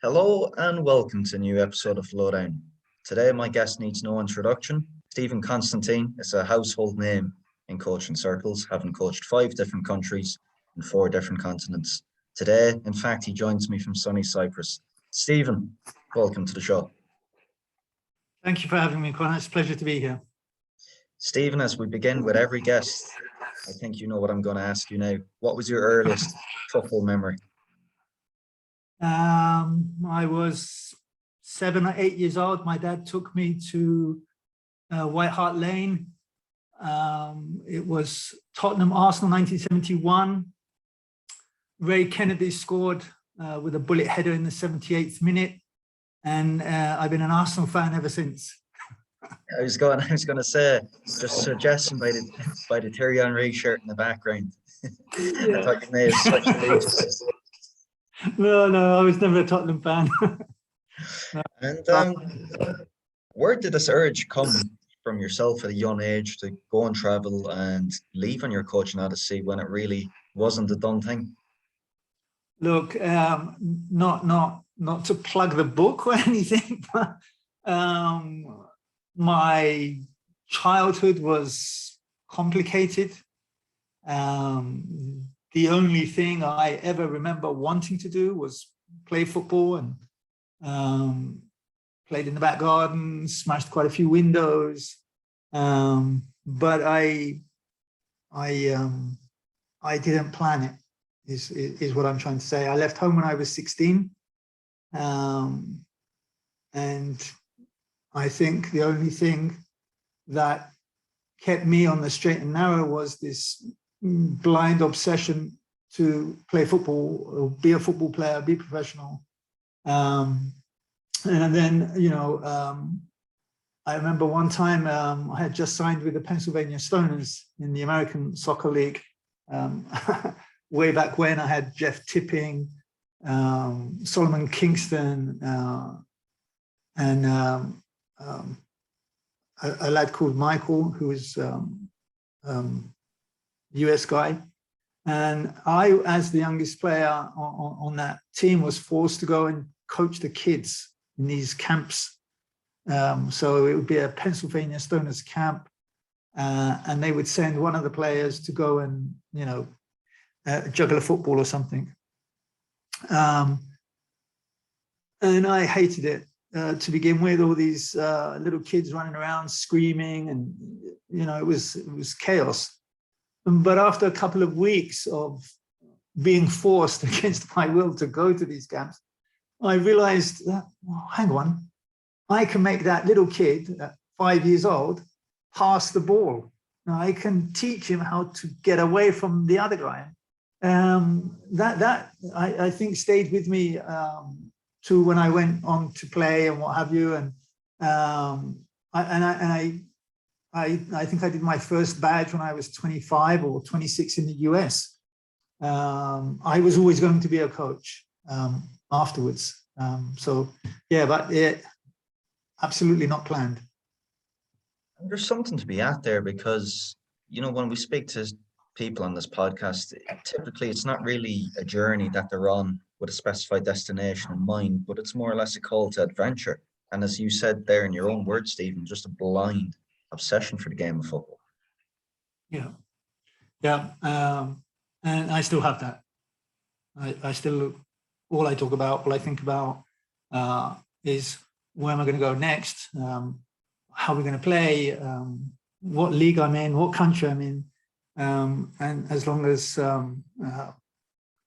Hello and welcome to a new episode of Lowdown. Today my guest needs no introduction. Stephen Constantine is a household name in coaching circles, having coached 5 different countries and 4 different continents. Today, in fact, he joins me from sunny Cyprus. Stephen, welcome to the show. Thank you for having me, Conor. It's a pleasure to be here. Stephen, as we begin with every guest, I think you know what I'm going to ask you now. What was your earliest football memory? I was 7 or 8 years old. My dad took me to White Hart Lane. It was Tottenham Arsenal 1971. Ray Kennedy scored with a bullet header in the 78th minute, and I've been an Arsenal fan ever since. I was going to say, just suggesting by the Thierry Henry shirt in the background. Yeah. I thought you may have switched allegiances. No, I was never a Tottenham fan. And where did this urge come from yourself at a young age to go and travel and leave on your coaching odyssey when it really wasn't a done thing? Look, not to plug the book or anything, but my childhood was complicated. The only thing I ever remember wanting to do was play football, and played in the back garden, smashed quite a few windows. But I didn't plan it, is what I'm trying to say. I left home when I was 16. And I think the only thing that kept me on the straight and narrow was this blind obsession to play football, or be a football player, be professional. And then, I remember one time I had just signed with the Pennsylvania Stoners in the American Soccer League. Way back when, I had Jeff Tipping, Solomon Kingston, and a lad called Michael, who was US guy. And I, as the youngest player on that team, was forced to go and coach the kids in these camps. So it would be a Pennsylvania Stoners camp, and they would send one of the players to go and, juggle a football or something. And I hated it to begin with, all these little kids running around screaming, and, it was chaos. But after a couple of weeks of being forced against my will to go to these camps, I realized that, well, hang on, I can make that little kid at 5 years old pass the ball. Now, I can teach him how to get away from the other guy. That I think stayed with me to when I went on to play and what have you. And I think I did my first badge when I was 25 or 26 in the US. I was always going to be a coach afterwards. So yeah, but absolutely not planned. And there's something to be at there, because, when we speak to people on this podcast, typically it's not really a journey that they're on with a specified destination in mind, but it's more or less a call to adventure. And as you said there in your own words, Stephen, just a blind obsession for the game of football. Yeah. And I still have that. I still, all I talk about, all I think about is where am I going to go next? How are we going to play? What league I'm in? What country I'm in? And as long as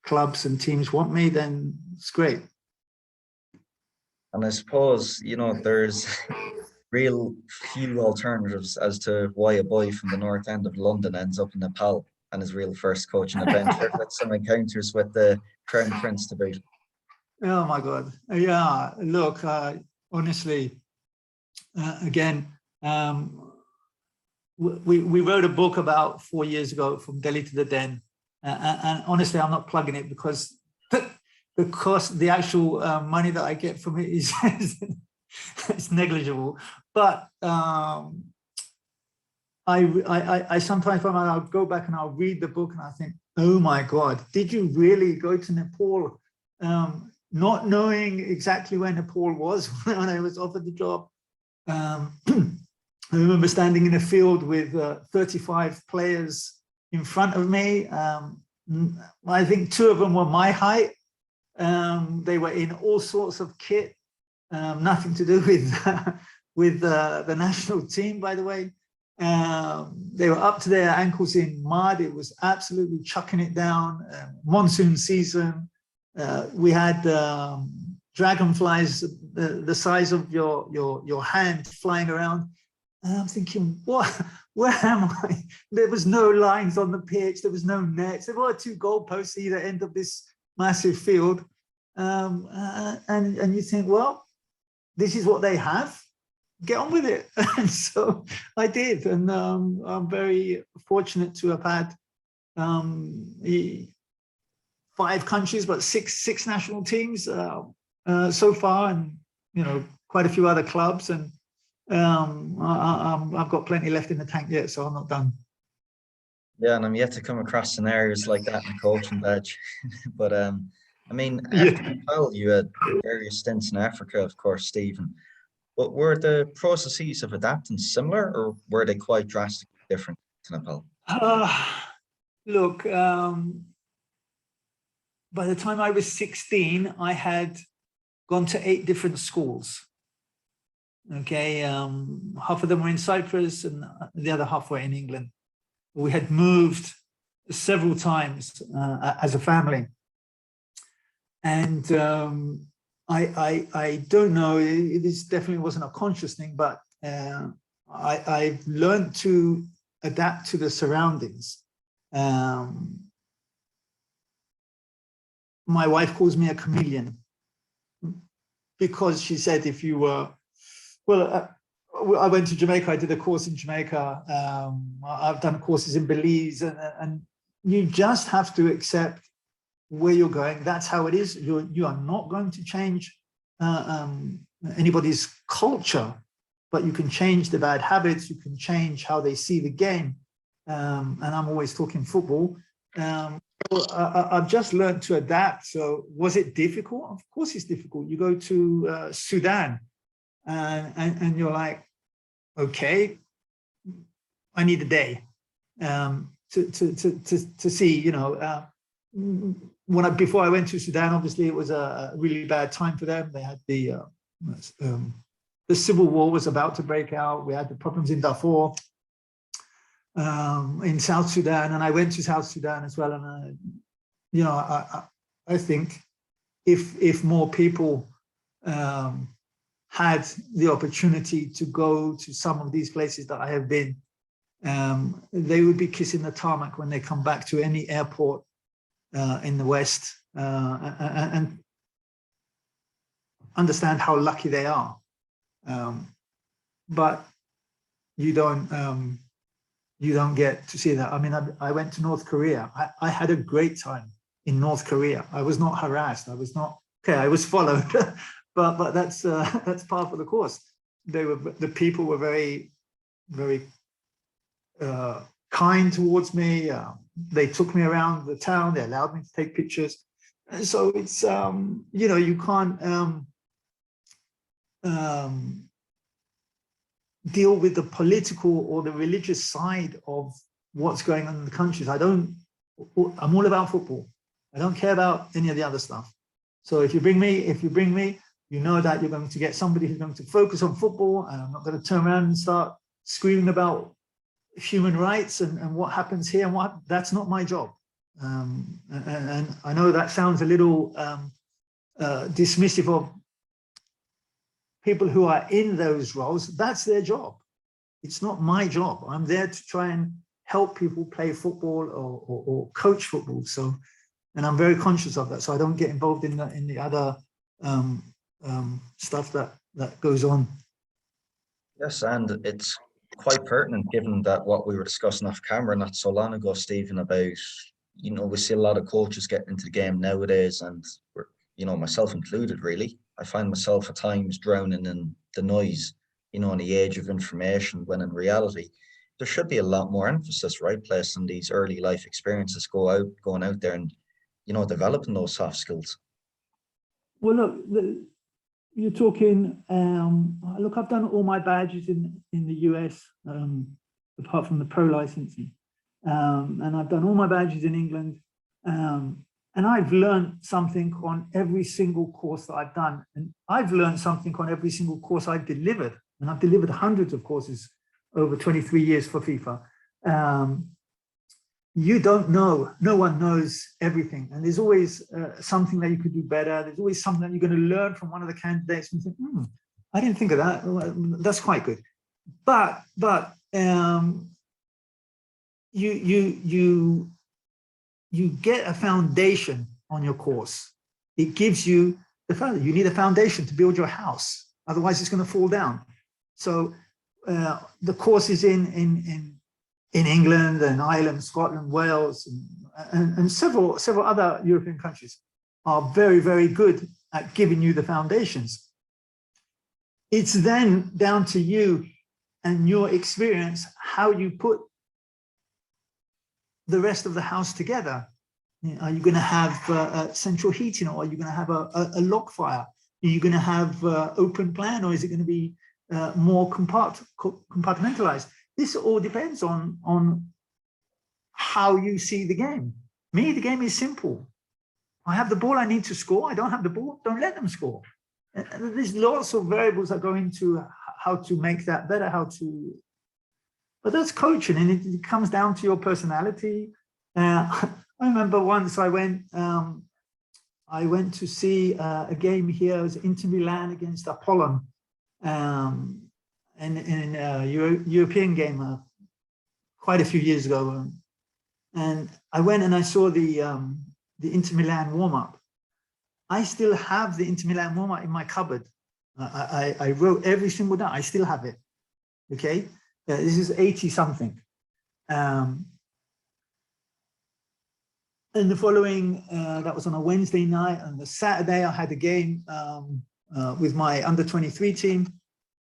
clubs and teams want me, then it's great. And I suppose, there's real few alternatives as to why a boy from the north end of London ends up in Nepal and his real first coaching adventure with some encounters with the Crown Prince to boot. Oh my God. Yeah, look, honestly, again, we wrote a book about 4 years ago, From Delhi to the Den. And honestly, I'm not plugging it because the actual money that I get from it is it's negligible. But I sometimes find I'll go back and I'll read the book and I think, oh my God, did you really go to Nepal? not knowing exactly where Nepal was when I was offered the job. I remember standing in a field with 35 players in front of me. I think 2 of them were my height. They were in all sorts of kit, nothing to do with the national team, by the way. They were up to their ankles in mud. It was absolutely chucking it down. Monsoon season. We had dragonflies the size of your hand flying around. And I'm thinking, what? Where am I? There was no lines on the pitch. There was no nets. There were 2 goalposts either end of this massive field. And you think, well, this is what they have. Get on with it. And so I did. And I'm very fortunate to have had 5 countries, but six national teams so far, and quite a few other clubs. And I've got plenty left in the tank yet, so I'm not done. Yeah, and I'm yet to come across scenarios like that in a coaching badge. But I mean, after Nepal, you had various stints in Africa, of course, Stephen. But were the processes of adapting similar, or were they quite drastically different to Nepal? Look, by the time I was 16, I had gone to 8 different schools. Okay, half of them were in Cyprus and the other half were in England. We had moved several times as a family. And I don't know, this definitely wasn't a conscious thing, but I've learned to adapt to the surroundings. My wife calls me a chameleon because she said, if you were, I went to Jamaica, I did a course in Jamaica. I've done courses in Belize, and you just have to accept where you're going. That's how it is. You are not going to change anybody's culture, but you can change the bad habits. You can change how they see the game. And I'm always talking football. I've just learned to adapt. So was it difficult? Of course it's difficult. You go to Sudan and you're like, okay, I need a day to see, before I went to Sudan, obviously it was a really bad time for them. They had the civil war was about to break out. We had the problems in Darfur, in South Sudan, and I went to South Sudan as well. And I think if more people had the opportunity to go to some of these places that I have been, they would be kissing the tarmac when they come back to any airport in the West, and understand how lucky they are. But you don't get to see that. I mean, I went to North Korea. I had a great time in North Korea. I was not harassed. I was followed, but that's part of the course. The people were very, very kind towards me. They took me around the town. They allowed me to take pictures. And so it's you can't deal with the political or the religious side of what's going on in the countries. I'm all about football. I don't care about any of the other stuff. So if you bring me, you know that you're going to get somebody who's going to focus on football, and I'm not going to turn around and start screaming about human rights and what happens here and that's not my job. And I know that sounds a little dismissive of people who are in those roles. That's their job. It's not my job. I'm there to try and help people play football or coach football. So, and I'm very conscious of that. So I don't get involved in the other stuff that goes on. Yes, and it's quite pertinent given that what we were discussing off camera not so long ago, Stephen, about, we see a lot of coaches getting into the game nowadays, and we're, myself included, really. I find myself at times drowning in the noise, in the age of information, when in reality, there should be a lot more emphasis, right, placed on these early life experiences, going out there and, developing those soft skills. Well, look, you're talking, look, I've done all my badges in the US, apart from the pro licensing. And I've done all my badges in England. And I've learned something on every single course that I've done. And I've learned something on every single course I've delivered. And I've delivered hundreds of courses over 23 years for FIFA. You don't know, no one knows everything. And there's always something that you could do better. There's always something that you're going to learn from one of the candidates and think, I didn't think of that. That's quite good. But you get a foundation on your course. It gives you you need a foundation to build your house. Otherwise it's going to fall down. So the courses in England and Ireland, Scotland, Wales, and several other European countries are very, very good at giving you the foundations. It's then down to you and your experience, how you put the rest of the house together. Are you going to have central heating, or are you going to have a lock fire? Are you going to have open plan, or is it going to be more compartmentalized? This all depends on how you see the game. Me, the game is simple. I have the ball, I need to score. I don't have the ball, don't let them score. And there's lots of variables that go into how to make that better, but that's coaching, and it comes down to your personality. I remember once I went to see a game here. It was Inter Milan against Apollon. In a European game quite a few years ago, and I went and I saw the Inter Milan warm-up. I still have the Inter Milan warm-up in my cupboard. I wrote every single down. I still have it. Okay, this is 80 something. And the following, that was on a Wednesday night, and the Saturday I had a game with my under 23 team.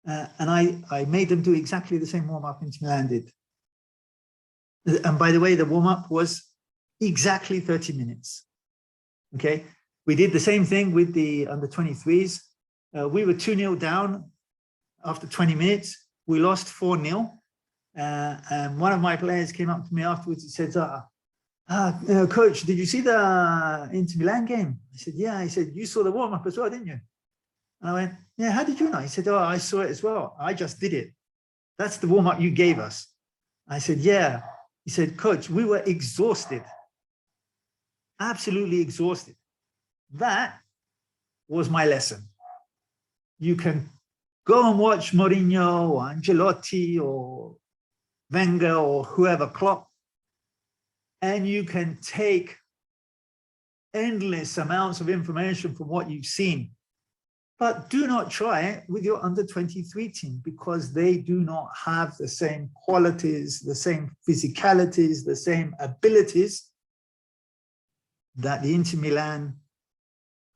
And I made them do exactly the same warm-up Inter Milan did. And by the way, the warm-up was exactly 30 minutes. Okay, we did the same thing with the under 23s. We were 2-0 down after 20 minutes. We lost 4-0. And one of my players came up to me afterwards and said, coach, did you see the Inter Milan game? I said, yeah. He said, you saw the warm-up as well, didn't you? And I went, yeah, how did you know? He said, oh, I saw it as well. I just did it. That's the warm-up you gave us. I said, yeah. He said, coach, we were exhausted. Absolutely exhausted. That was my lesson. You can go and watch Mourinho or Ancelotti or Wenger or whoever, Klopp, and you can take endless amounts of information from what you've seen. But do not try it with your under 23 team, because they do not have the same qualities, the same physicalities, the same abilities that the Inter Milan,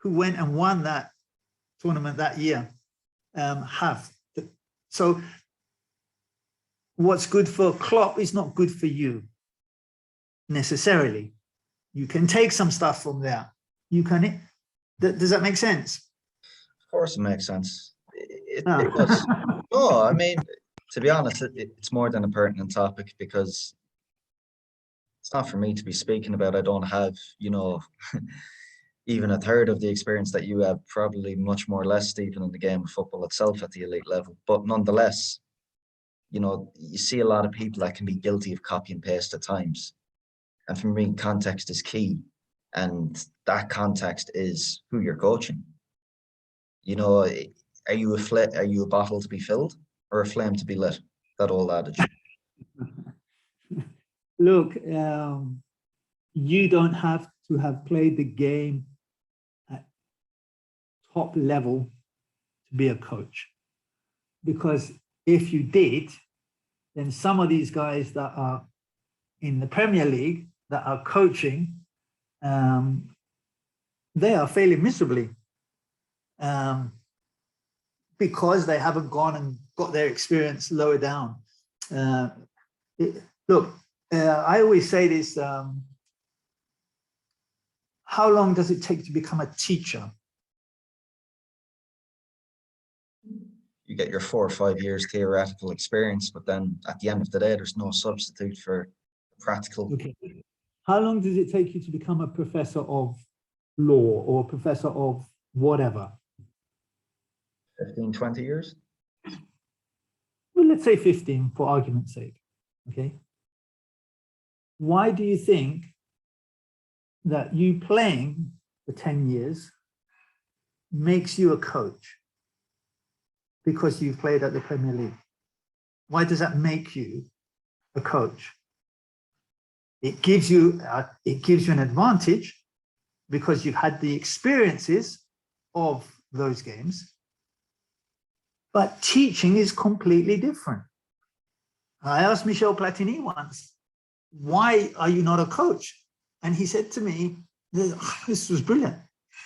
who went and won that tournament that year, have. So what's good for Klopp is not good for you necessarily. You can take some stuff from there. You can. Does that make sense? Of course it makes sense. It does. No, I mean, to be honest, it's more than a pertinent topic, because it's not for me to be speaking about. I don't have, even a third of the experience that you have, probably much more less even in the game of football itself at the elite level. But nonetheless, you see a lot of people that can be guilty of copy and paste at times. And for me, context is key. And that context is who you're coaching. Are you a bottle to be filled or a flame to be lit? That old adage. Look, you don't have to have played the game at top level to be a coach. Because if you did, then some of these guys that are in the Premier League that are coaching, they are failing miserably. Because they haven't gone and got their experience lower down. Look, I always say this, how long does it take to become a teacher? you get your 4 or 5 years theoretical experience, but then at the end of the day, there's no substitute for practical. Okay. How long does it take you to become a professor of law or a professor of whatever? 15, 20 years. Well, let's say 15 for argument's sake. Okay. Why do you think that you playing for 10 years makes you a coach? Because you've played at the Premier League. Why does that make you a coach? It gives you an advantage because you've had the experiences of those games. But teaching is completely different. I asked Michel Platini once, why are you not a coach? And he said to me, this was brilliant.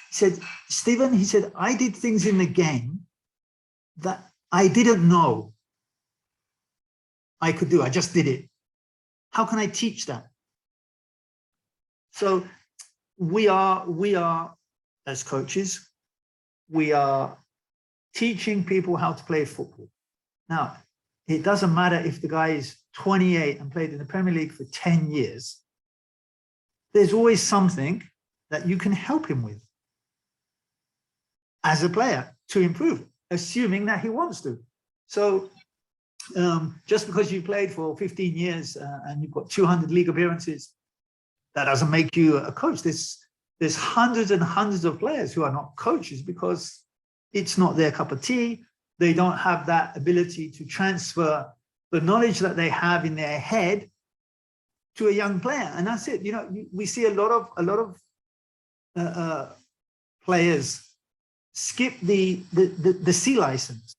He said, Stephen, he said, I did things in the game that I didn't know I could do. I just did it. How can I teach that? So we are as coaches, we are teaching people how to play football. Now, it doesn't matter if the guy is 28 and played in the Premier League for 10 years. There's always something that you can help him with as a player to improve, assuming that he wants to. So just because you played for 15 years and you've got 200 league appearances, that doesn't make you a coach. There's hundreds and hundreds of players who are not coaches because it's not their cup of tea. They don't have that ability to transfer the knowledge that they have in their head to a young player. And that's it. You know, we see a lot of players skip the C license.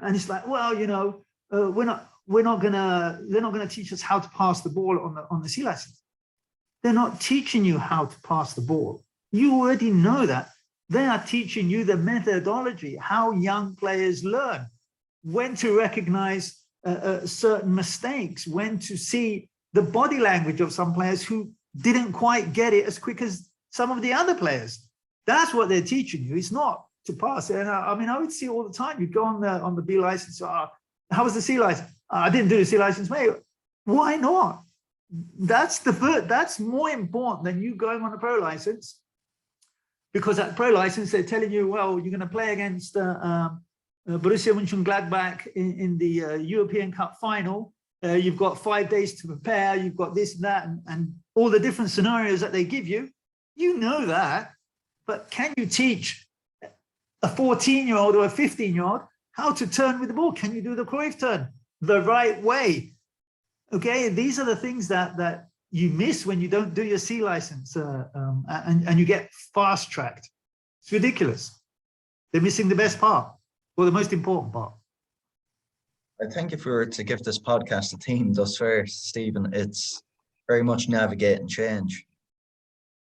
And it's like, well, you know, they're not gonna teach us how to pass the ball on the C license. They're not teaching you how to pass the ball. You already know that. They are teaching you the methodology, how young players learn, when to recognize certain mistakes, when to see the body language of some players who didn't quite get it as quick as some of the other players. That's what they're teaching you. It's not to pass. And I mean, I would see all the time. You go on the B license. How was the C license? I didn't do the C license, mate. Why not? That's more important than you going on a pro license, because at pro license they're telling you, well, you're going to play against Borussia Mönchengladbach in the European Cup final. You've got 5 days to prepare. You've got this and that, and all the different scenarios that they give you. You know that, but can you teach a 14-year-old or a 15-year-old how to turn with the ball? Can you do the Cruyff turn the right way? Okay, these are the things that you miss when you don't do your C license and you get fast tracked. It's ridiculous. They're missing the best part, or the most important part. I think if we were to give this podcast a theme thus far, Stephen, it's very much navigate and change.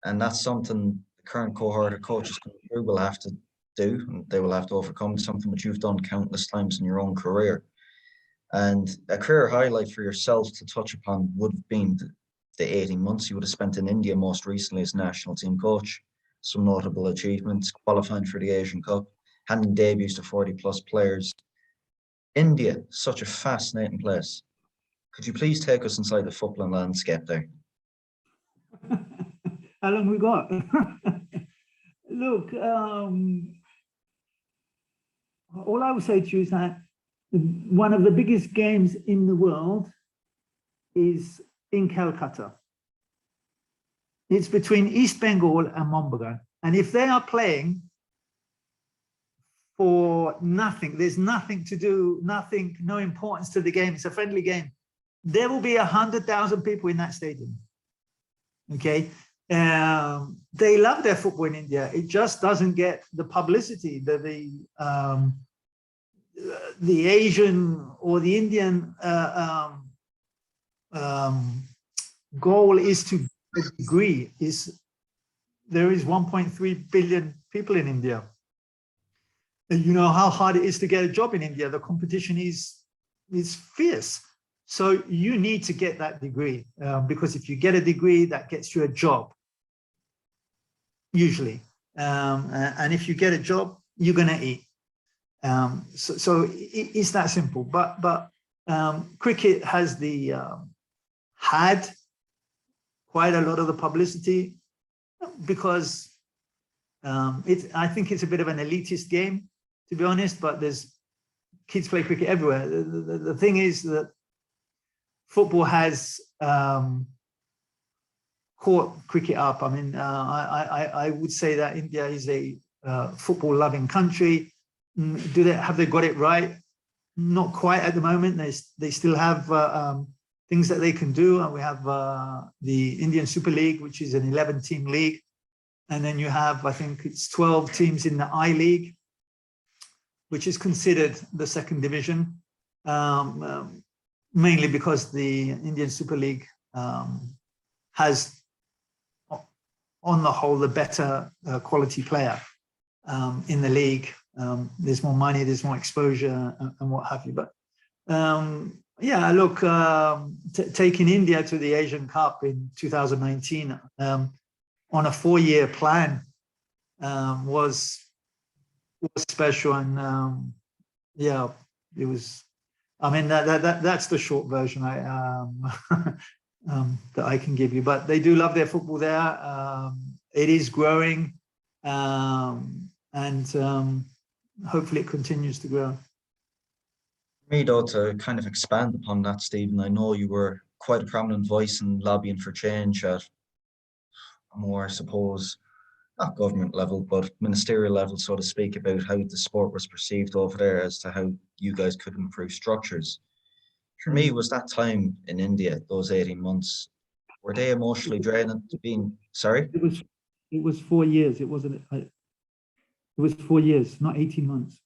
And that's something the current cohort of coaches coming through will have to do, and they will have to overcome, something which you've done countless times in your own career. And a career highlight for yourself to touch upon would have been the 18 months you would have spent in India most recently as national team coach. Some notable achievements: qualifying for the Asian Cup, handing debuts to 40+ players. India, such a fascinating place. Could you please take us inside the footballing landscape there? How long we got? Look, all I would say to you is that one of the biggest games in the world is in Calcutta. It's between East Bengal and Mombasa. And if they are playing for nothing, there's nothing to do, nothing, no importance to the game, it's a friendly game, there will be 100,000 people in that stadium. Okay. They love their football in India. It just doesn't get the publicity that the Asian or the Indian goal is to agree. There is 1.3 billion people in India. And you know how hard it is to get a job in India. The competition is fierce. So you need to get that degree because if you get a degree, that gets you a job, usually. And if you get a job, you're going to eat. So it's that simple. But cricket has had quite a lot of the publicity because I think it's a bit of an elitist game, to be honest. But there's kids play cricket everywhere. The thing is that football has caught cricket up. I mean, I would say that India is a football-loving country. Have they got it right? Not quite at the moment. They still have things that they can do. And we have the Indian Super League, which is an 11-team league. And then you have, I think it's 12 teams in the I-League, which is considered the second division, mainly because the Indian Super League has, on the whole, the better quality player in the league. There's more money, there's more exposure, and what have you. But yeah, look, taking India to the Asian Cup in 2019 on a 4-year plan was special, and yeah, it was. I mean, that's the short version that I can give you. But they do love their football there. It is growing, and hopefully it continues to grow. For me, though, to kind of expand upon that, Stephen, I know you were quite a prominent voice in lobbying for change at a more, I suppose, not government level, but ministerial level, so to speak, about how the sport was perceived over there as to how you guys could improve structures. For me, was that time in India, those 18 months, were they emotionally draining to being, sorry? It was 4 years. It wasn't, it was 4 years, not 18 months.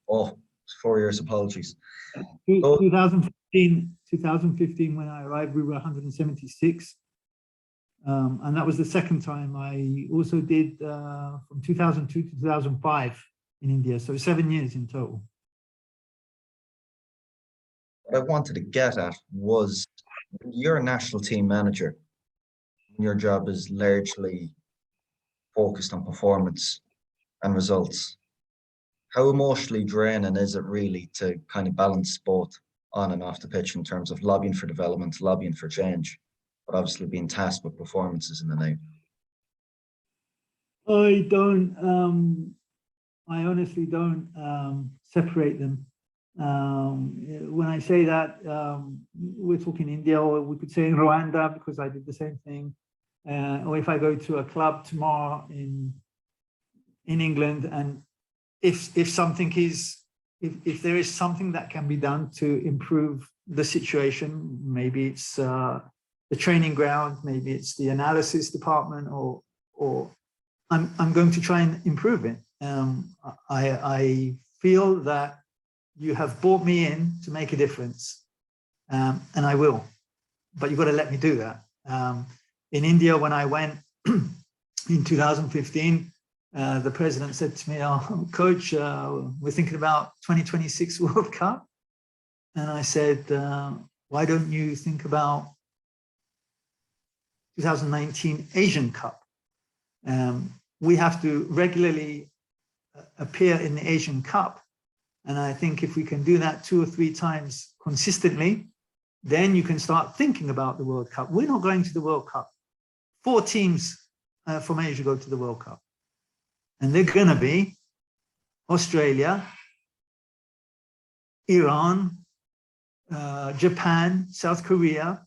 Oh, 4 years, apologies. 2015, when I arrived, we were 176. And that was the second time. I also did from 2002 to 2005 in India, so 7 years in total. What I wanted to get at was, you're a national team manager. Your job is largely focused on performance and results. How emotionally draining is it really to kind of balance both on and off the pitch in terms of lobbying for development, lobbying for change, but obviously being tasked with performances in the night? I honestly don't separate them. When I say that, we're talking India, or we could say in Rwanda, because I did the same thing. Or if I go to a club tomorrow in England, and if there is something that can be done to improve the situation, maybe it's the training ground, maybe it's the analysis department, or I'm going to try and improve it. I feel that you have brought me in to make a difference, and I will, but you've got to let me do that. In India, when I went in 2015, the president said to me, "Oh, coach, we're thinking about 2026 World Cup." And I said, "Why don't you think about 2019 Asian Cup? We have to regularly appear in the Asian Cup. And I think if we can do that 2 or 3 times consistently, then you can start thinking about the World Cup. We're not going to the World Cup. 4 teams from Asia go to the World Cup. And they're going to be Australia, Iran, Japan, South Korea,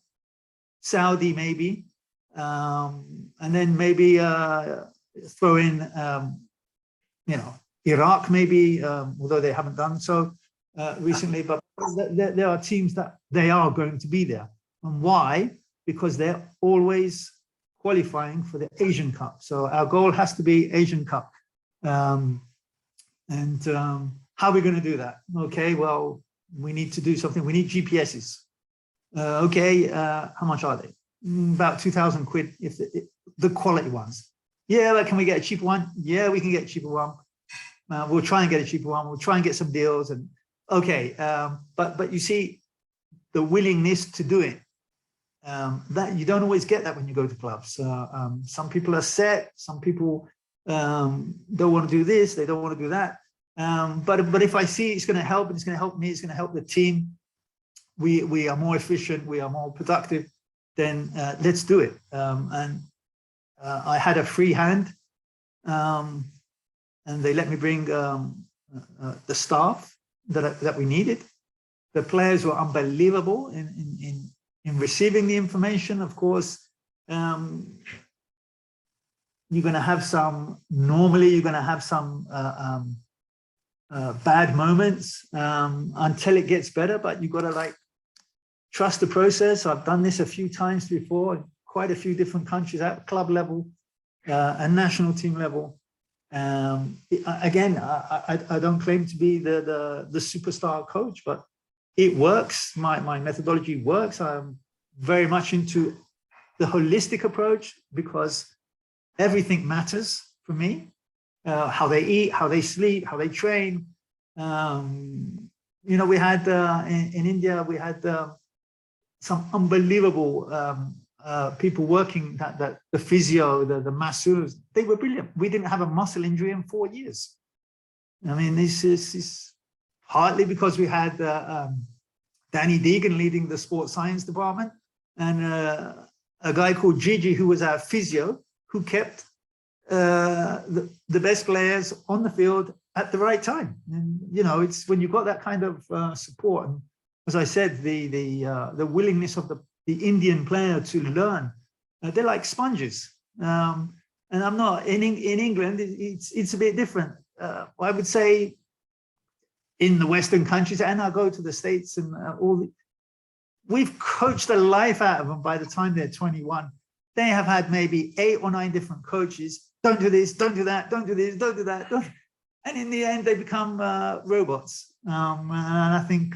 Saudi maybe, and then maybe throw in, Iraq maybe, although they haven't done so recently, but there are teams that they are going to be there. And why? Because they're always qualifying for the Asian Cup. So our goal has to be Asian Cup. How are we going to do that? Okay, well, we need to do something. We need GPSs. How much are they? About 2,000 quid if the quality ones. Yeah, but can we get a cheaper one? Yeah, we can get a cheaper one. We'll try and get a cheaper one. We'll try and get some deals. And okay, but you see, the willingness to do it, that you don't always get that when you go to clubs. Some people are set. Some people don't want to do this. They don't want to do that. But if I see it's going to help, and it's going to help me, it's going to help the team, we are more efficient, we are more productive, then let's do it. I had a free hand, and they let me bring the staff that we needed. The players were unbelievable in receiving the information. Of course, you're going to have some, normally you're going to have some bad moments until it gets better, but you've got to like trust the process. I've done this a few times before, quite a few different countries at club level and national team level. Again, I don't claim to be the superstar coach, but it works. My methodology works. I'm very much into the holistic approach because everything matters for me. How they eat, how they sleep, how they train. You know, we had in India, we had some unbelievable people working that the physio, the masseurs, they were brilliant. We didn't have a muscle injury in 4 years. I mean, this is partly because we had Danny Deegan leading the sports science department, and a guy called Gigi, who was our physio, who kept the best players on the field at the right time. And you know, it's when you've got that kind of support, and as I said, the willingness of the Indian player to learn, they're like sponges. And I'm not in England. It's a bit different. I would say in the Western countries, and I go to the States and we've coached the life out of them by the time they're 21. They have had maybe 8 or 9 different coaches. Don't do this, don't do that, don't do this, don't do that. Don't. And in the end, they become robots. And I think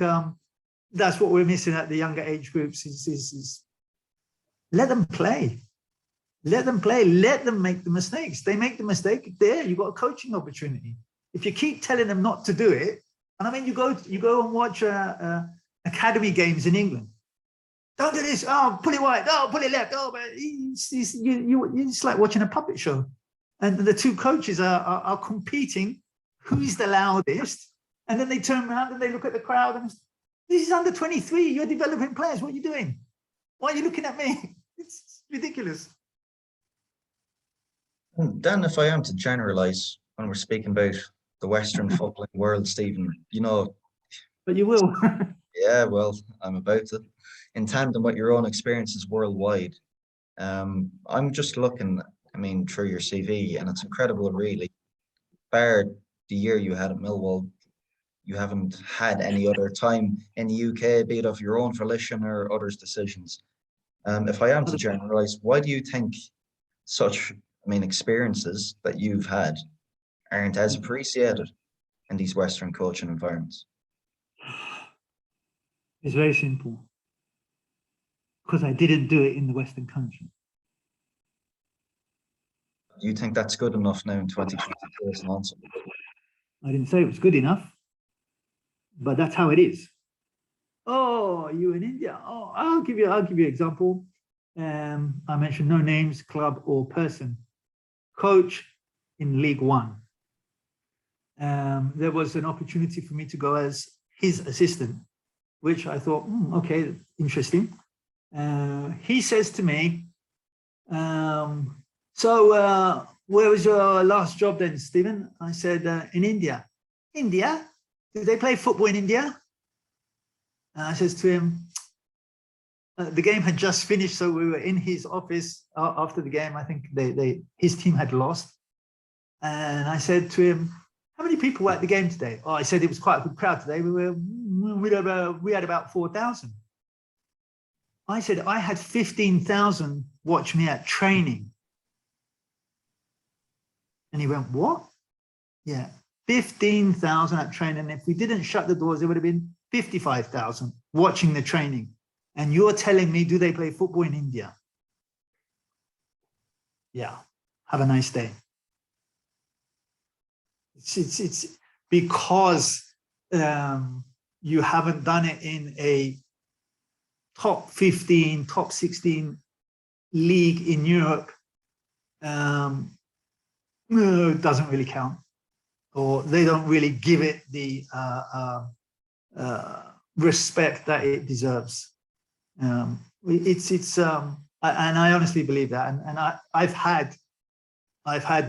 that's what we're missing at the younger age groups is let them play. Let them play, let them make the mistakes. They make the mistake, there, you've got a coaching opportunity. If you keep telling them not to do it, and I mean, you go and watch academy games in England. Don't do this. Oh, pull it right. Oh, pull it left. Oh, but it's like watching a puppet show. And the two coaches are competing. Who's the loudest? And then they turn around and they look at the crowd and this is under 23. You're developing players. What are you doing? Why are you looking at me? It's ridiculous. Then if I am to generalize when we're speaking about the Western footballing world, Stephen, you know. But you will. Yeah, well, I'm about to. In tandem with your own experiences worldwide, I'm just looking, I mean, through your CV, and it's incredible, really. Bar the year you had at Millwall, you haven't had any other time in the UK, be it of your own volition or others' decisions. If I am to generalize, why do you think such, I mean, experiences that you've had aren't as appreciated in these Western coaching environments? It's very simple. Because I didn't do it in the Western country. Do you think that's good enough now in 2022 as an answer? I didn't say it was good enough, but that's how it is. Oh, you in India? Oh, I'll give you an example. I mentioned no names, club or person. Coach in League One. There was an opportunity for me to go as his assistant, which I thought, okay, interesting. He says to me, so where was your last job then, Stephen? I said, in India. India? Do they play football in India? And I says to him, the game had just finished, so we were in his office after the game. I think his team had lost. And I said to him, how many people were at the game today? Oh, I said it was quite a good crowd today. We had about 4,000. I said, I had 15,000 watch me at training. And he went, what? Yeah, 15,000 at training. If we didn't shut the doors, it would have been 55,000 watching the training. And you're telling me, do they play football in India? Yeah, have a nice day. It's because you haven't done it in a top 15, top 16 league in Europe. It doesn't really count. or they don't really give it the respect that it deserves. And I honestly believe that, and I've had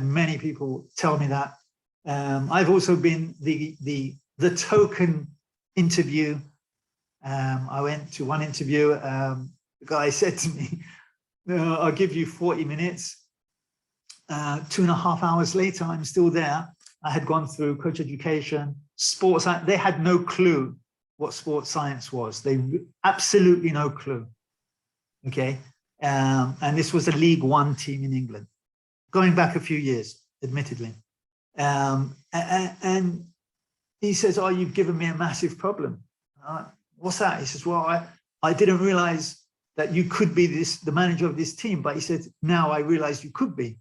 many people tell me that. I've also been the token interview. I went to one interview. The guy said to me, "I'll give you 40 minutes." 2.5 hours later, I'm still there. I had gone through coach education, sports. They had no clue what sports science was. They absolutely no clue. Okay, and this was a League One team in England, going back a few years, admittedly. And he says, "Oh, you've given me a massive problem." What's that? He says, "Well, I didn't realize that you could be the manager of this team, but," he said, "now I realize you could be.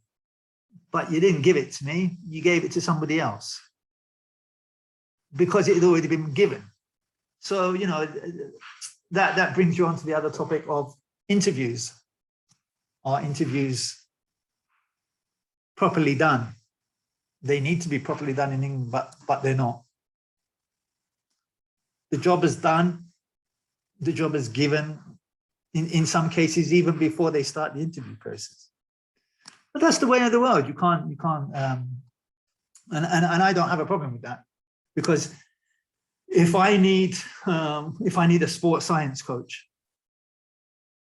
But you didn't give it to me, you gave it to somebody else because it had already been given." So, you know, that brings you on to the other topic of interviews. Are interviews properly done? They need to be properly done in England, but they're not. The job is done, the job is given, in some cases, even before they start the interview process. But that's the way of the world. You can't, and I don't have a problem with that, because if I need a sports science coach,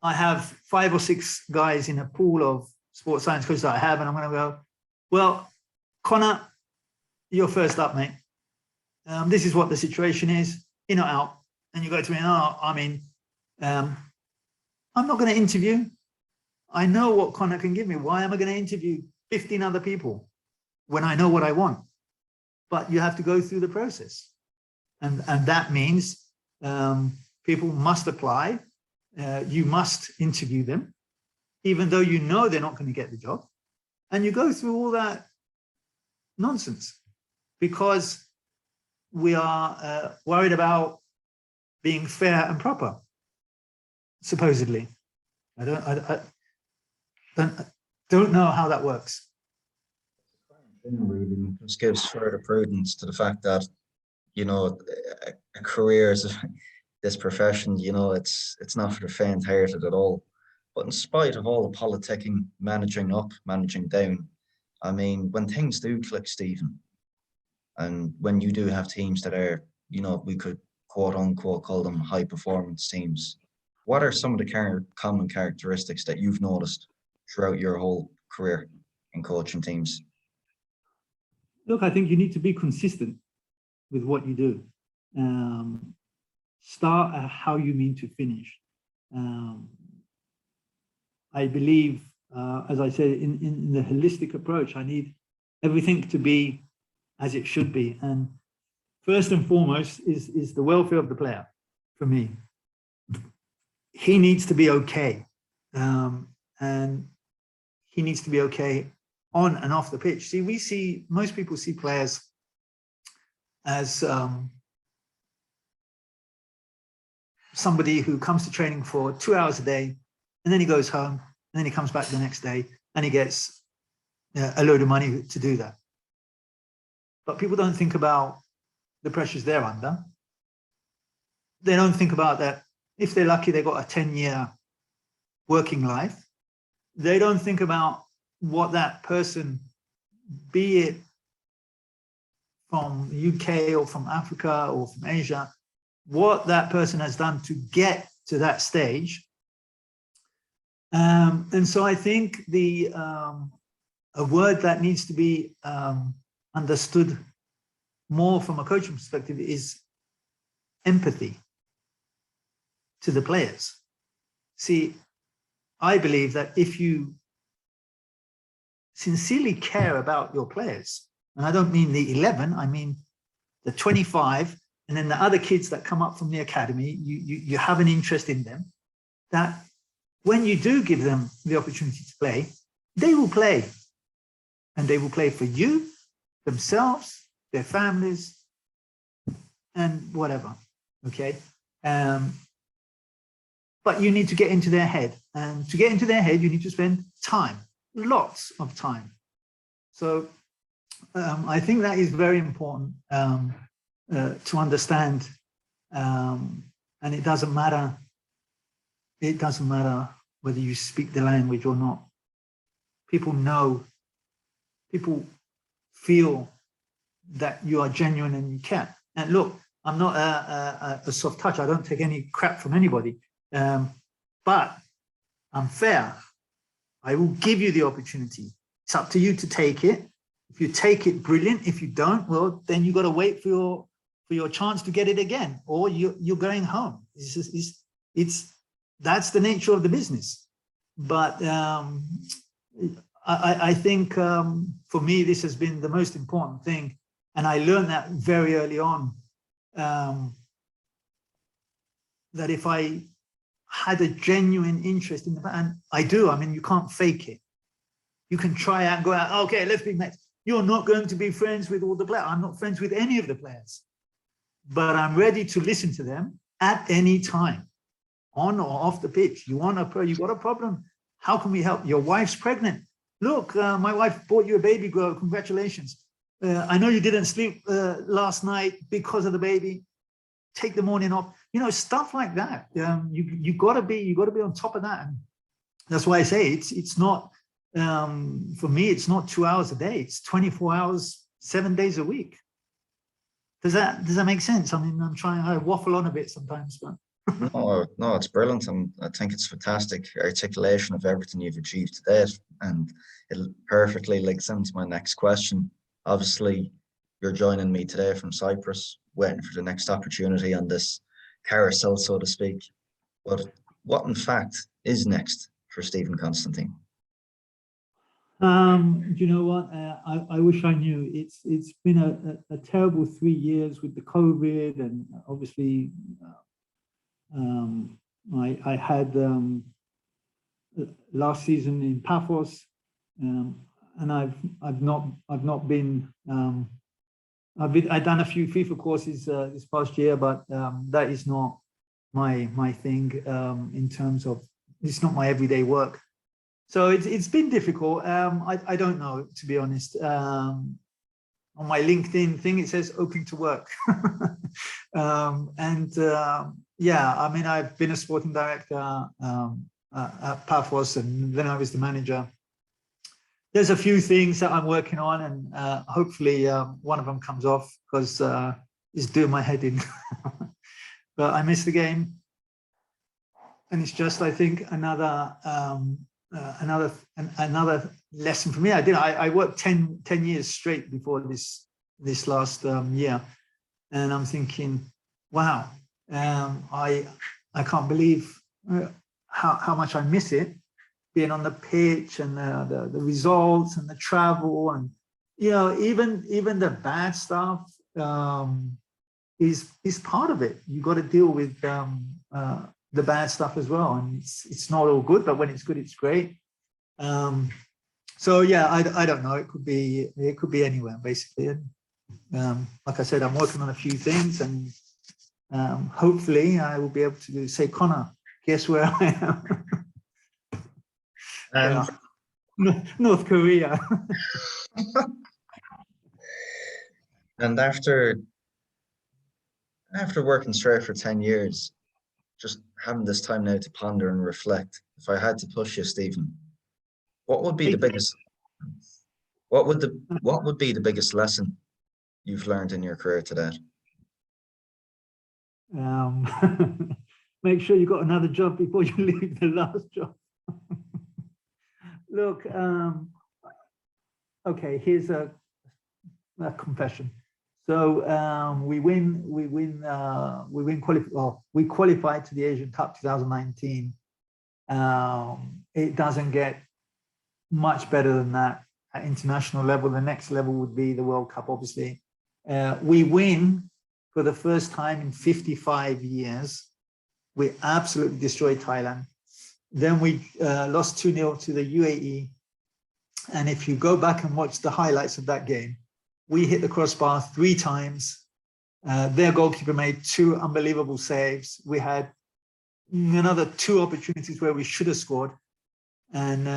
I have 5 or 6 guys in a pool of sports science coaches that I have, and I'm going to go, "Well, Connor, you're first up, mate. This is what the situation is, in or out." And you go to me, "Oh, I mean, I'm not going to interview. I know what Connor can give me. Why am I going to interview 15 other people when I know what I want?" But you have to go through the process. And that means people must apply. You must interview them, even though you know they're not going to get the job. And you go through all that nonsense because we are worried about being fair and proper, supposedly. I don't know how that works. Really just gives further prudence to the fact that, you know, a career as this profession, you know, it's not for the faint-hearted at all. But in spite of all the politicking, managing up, managing down, I mean, when things do click, Stephen, and when you do have teams that are, you know, we could quote unquote call them high performance teams, what are some of the common characteristics that you've noticed throughout your whole career in coaching teams? Look, I think you need to be consistent with what you do. Start at how you mean to finish. I believe, as I said, in the holistic approach, I need everything to be as it should be. And first and foremost is the welfare of the player for me. He needs to be okay. And he needs to be okay on and off the pitch. See, most people see players as somebody who comes to training for 2 hours a day, and then he goes home, and then he comes back the next day, and he gets a load of money to do that. But people don't think about the pressures they're under. They don't think about that if they're lucky, they've got a 10-year working life. They don't think about what that person, be it from UK or from Africa or from Asia, what that person has done to get to that stage. And so I think a word that needs to be understood more from a coaching perspective is empathy to the players. See, I believe that if you sincerely care about your players, and I don't mean the 11, I mean the 25, and then the other kids that come up from the academy, you have an interest in them, that when you do give them the opportunity to play, they will play. And they will play for you, themselves, their families, and whatever, okay? But you need to get into their head. And to get into their head, you need to spend time, lots of time. So I think that is very important to understand, and it doesn't matter. It doesn't matter whether you speak the language or not. People know, people feel that you are genuine and you care. And look, I'm not a soft touch. I don't take any crap from anybody, but I'm fair. I will give you the opportunity. It's up to you to take it. If you take it, brilliant. If you don't, well, then you got to wait for your chance to get it again, or you're going home. That's the nature of the business. But I think for me, this has been the most important thing. And I learned that very early on, that if I had a genuine interest in the, and I do, I mean, you can't fake it. You can try out and go out, okay, let's be mates. You're not going to be friends with all the players. I'm not friends with any of the players, but I'm ready to listen to them at any time, on or off the pitch. You got a problem? How can we help? Your wife's pregnant. Look, my wife bought you a baby girl. Congratulations. I know you didn't sleep last night because of the baby. Take the morning off. You know, stuff like that. You gotta be on top of that. And that's why I say it's not, for me, it's not 2 hours a day. It's 24 hours, 7 days a week. Does that make sense? I mean, I waffle on a bit sometimes, but. No, it's brilliant, and I think it's fantastic articulation of everything you've achieved to date, and it perfectly links into my next question. Obviously, you're joining me today from Cyprus, waiting for the next opportunity on this carousel, so to speak. But what, in fact, is next for Stephen Constantine? You know what? I wish I knew. It's been a terrible 3 years with the COVID, and obviously. I had last season in Paphos, and I've not been. I've done a few FIFA courses this past year, but that is not my thing in terms of, it's not my everyday work. So it's been difficult. I don't know, to be honest. On my LinkedIn thing, it says open to work. Yeah, I mean, I've been a sporting director at Paphos, and then I was the manager. There's a few things that I'm working on, and hopefully one of them comes off, because it's doing my head in. But I miss the game, and it's just, I think, another lesson for me. I worked 10 years straight before this last year, and I'm thinking, wow. I can't believe how much I miss it, being on the pitch, and the results and the travel, and even the bad stuff is part of it. You got to deal with the bad stuff as well, and it's not all good, but when it's good, it's great. So yeah, I don't know. It could be anywhere, basically. And like I said, I'm working on a few things, and hopefully I will be able to say, Connor, guess where I am? North Korea. And after working straight for 10 years, just having this time now to ponder and reflect, if I had to push you, Stephen, what would be the biggest lesson you've learned in your career to date? Make sure you got another job before you leave the last job. Look, okay, here's a confession. So we qualified to the Asian Cup 2019. It doesn't get much better than that at international level. The next level would be the World Cup, obviously. We win for the first time in 55 years. We absolutely destroyed Thailand. Then we lost 2-0 to the UAE. And if you go back and watch the highlights of that game, we hit the crossbar 3 times. Their goalkeeper made 2 unbelievable saves. We had another 2 opportunities where we should have scored. And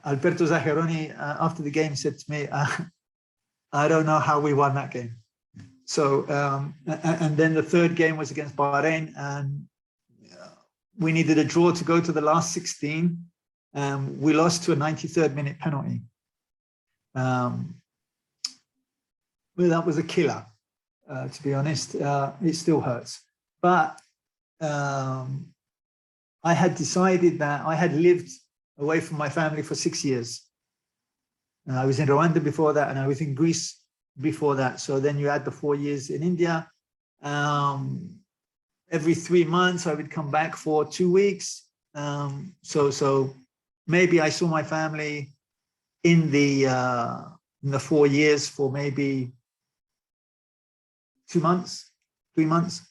Alberto Zaccheroni, after the game, said to me, I don't know how we won that game. So, and then the third game was against Bahrain, and we needed a draw to go to the last 16. We lost to a 93rd minute penalty. Well, that was a killer, to be honest. It still hurts. But I had decided that I had lived away from my family for 6 years. I was in Rwanda before that, and I was in Greece before that. So then you add the 4 years in India. Every 3 months, I would come back for 2 weeks. So maybe I saw my family in the 4 years for maybe 2 months, 3 months.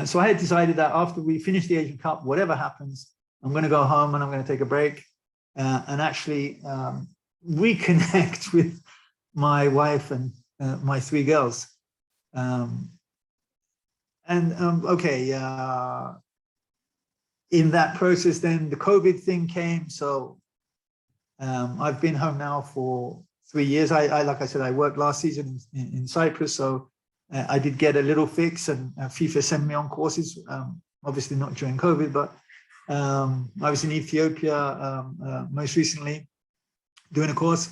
So I had decided that after we finish the Asian Cup, whatever happens, I'm going to go home and I'm going to take a break and actually reconnect with my wife and my 3 girls. Okay, in that process, then the COVID thing came. So I've been home now for 3 years. Like I said, I worked last season in Cyprus, so I did get a little fix, and FIFA sent me on courses. Obviously not during COVID, but I was in Ethiopia most recently doing a course.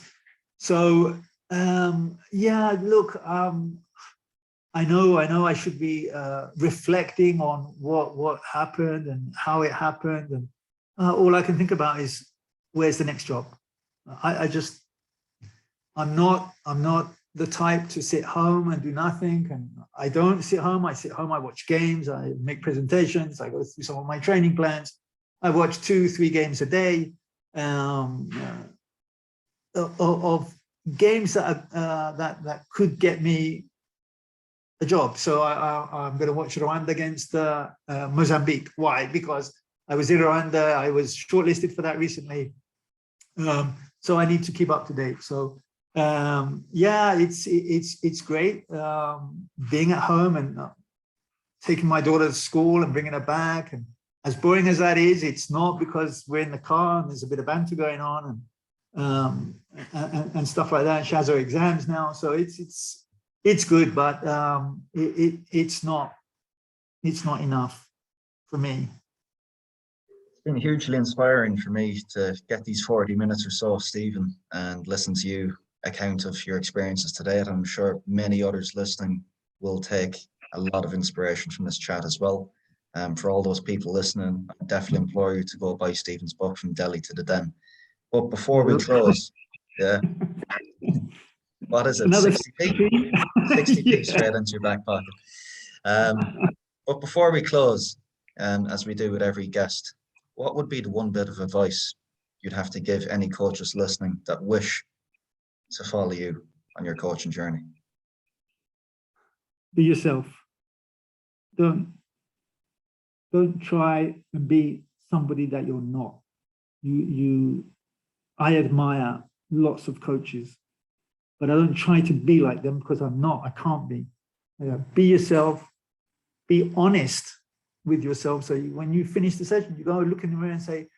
So yeah, look, I know I should be reflecting on what happened and how it happened, and all I can think about is where's the next job. I'm not the type to sit home and do nothing, and I don't sit home. I sit home, I watch games, I make presentations, I go through some of my training plans. I watch 2-3 games a day of games that could get me a job. So I'm going to watch Rwanda against Mozambique. Why? Because I was in Rwanda. I was shortlisted for that recently. So I need to keep up to date. So yeah, it's great being at home and taking my daughter to school and bringing her back. And as boring as that is, it's not, because we're in the car and there's a bit of banter going on and stuff like that. She has her exams now, so it's good, but it's not enough for me. It's been hugely inspiring for me to get these 40 minutes or so, Stephen, and listen to you account of your experiences today. And I'm sure many others listening will take a lot of inspiration from this chat as well. For all those people listening, I definitely implore you to go buy Stephen's book, From Delhi to the Den. But before we close, yeah, what is it? Another 60p? 60p yeah. Straight into your back pocket. But before we close, as we do with every guest, what would be the one bit of advice you'd have to give any coaches listening that wish to follow you on your coaching journey? Be yourself. Don't try and be somebody that you're not. I admire lots of coaches, but I don't try to be like them, because I'm not. I can't be. Be yourself. Be honest with yourself. So when you finish the session, you go look in the mirror and say,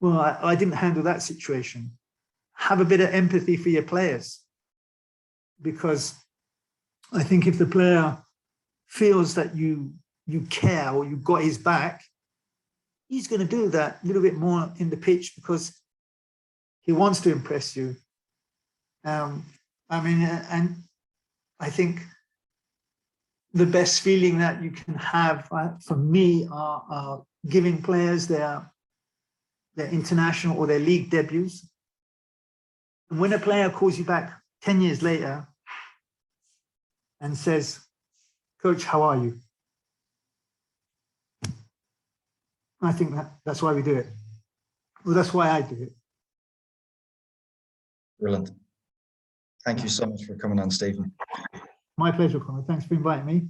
well, I didn't handle that situation. Have a bit of empathy for your players, because I think if the player feels that you care or you've got his back, he's going to do that a little bit more in the pitch, because he wants to impress you. I mean, and I think the best feeling that you can have for me are giving players their international or their league debuts. And when a player calls you back 10 years later and says, Coach, how are you? I think that's why we do it. Well, that's why I do it. Brilliant. Thank you so much for coming on, Stephen. My pleasure, Conor. Thanks for inviting me.